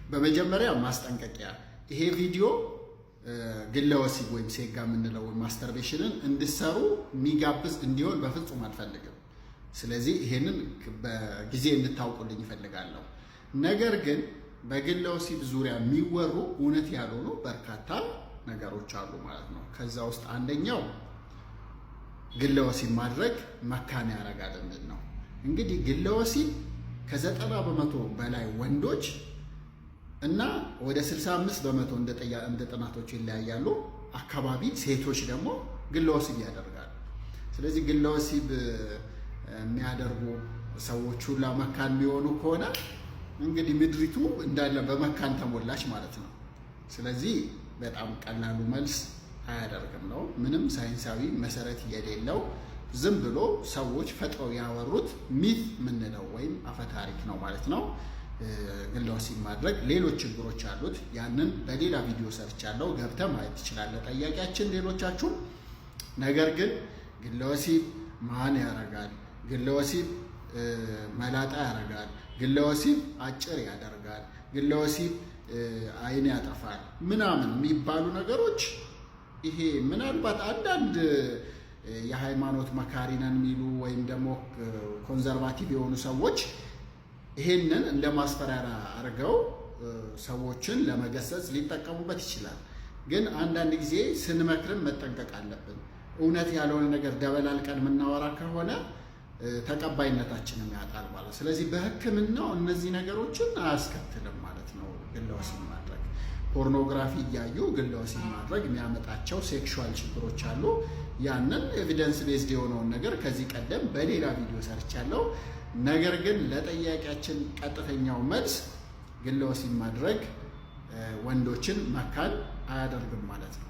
በመጀመሪያ ማስጠንቀቂያ፣ ይሄ ቪዲዮ ግለ ወሲብ ወይም ሴጋ የምንለው ማስተርቤሽንን እንድሰሩ የሚጋብዝ እንዲሆን በፍጹም አልፈልግም። ስለዚህ ይሄንን በጊዜ እንድታውቁልኝ ይፈልጋለሁ። ነገር ግን በግለ ወሲብ ዙሪያ የሚወሩ እውነት ያልሆኑ በርካታ ነገሮች አሉ ማለት ነው። ከዛ ውስጥ አንደኛው ግለ ወሲብ ማድረግ መካን ያደርጋል የሚል ነው። እንግዲህ ግለ ወሲብ ከ90% በላይ ወንዶች እና ወደ 65% እንደ ጥናቶች ይለያያሉ አካባቢ ሴቶች ደግሞ ግለ ወሲብ ያደርጋሉ። ስለዚህ ግለ ወሲብ የሚያደርጉ ሰዎች ሁላ መካን የሚሆኑ ከሆነ እንግዲህ ምድሪቱ እንዳለ በመካን ተሞላች ማለት ነው። ስለዚህ በጣም ቀላሉ መልስ አያደርግም ነው። ምንም ሳይንሳዊ መሰረት የሌለው ዝም ብሎ ሰዎች ፈጥረው ያወሩት ሚት ምንለው ወይም አፈታሪክ ነው ማለት ነው። ግለ ወሲብ ማድረግ ሌሎች ችግሮች አሉት። ያንን በሌላ ቪዲዮ ሰርቻለሁ፣ ገብተህ ማየት ትችላለህ። ጠያቂያችን ሌሎቻችሁ። ነገር ግን ግለ ወሲብ ማን ያደርጋል? ግለ ወሲብ መላጣ ያደርጋል፣ ግለ ወሲብ አጭር ያደርጋል፣ ግለ ወሲብ አይን ያጠፋል ምናምን የሚባሉ ነገሮች ይሄ ምናልባት አንዳንድ የሃይማኖት መካሪ ነን የሚሉ ወይም ደግሞ ኮንዘርቫቲቭ የሆኑ ሰዎች ይሄንን እንደ ማስፈራሪያ አድርገው ሰዎችን ለመገሰጽ ሊጠቀሙበት ይችላል። ግን አንዳንድ ጊዜ ስንመክርም መጠንቀቅ አለብን። እውነት ያልሆነ ነገር ደበላልቀን የምናወራ ከሆነ ተቀባይነታችንን ያጣል ማለት። ስለዚህ በሕክምናው እነዚህ ነገሮችን አያስከትልም ማለት ነው። ግለ ወሲብ ማድረግ ፖርኖግራፊ እያዩ ግለ ወሲብ ማድረግ የሚያመጣቸው ሴክሹዋል ችግሮች አሉ። ያንን ኤቪደንስ ቤዝድ የሆነውን ነገር ከዚህ ቀደም በሌላ ቪዲዮ ሰርቻለሁ። ነገር ግን ለጠያቂያችን ቀጥተኛው መልስ ግለ ወሲብ ማድረግ ወንዶችን መካን አያደርግም ማለት ነው።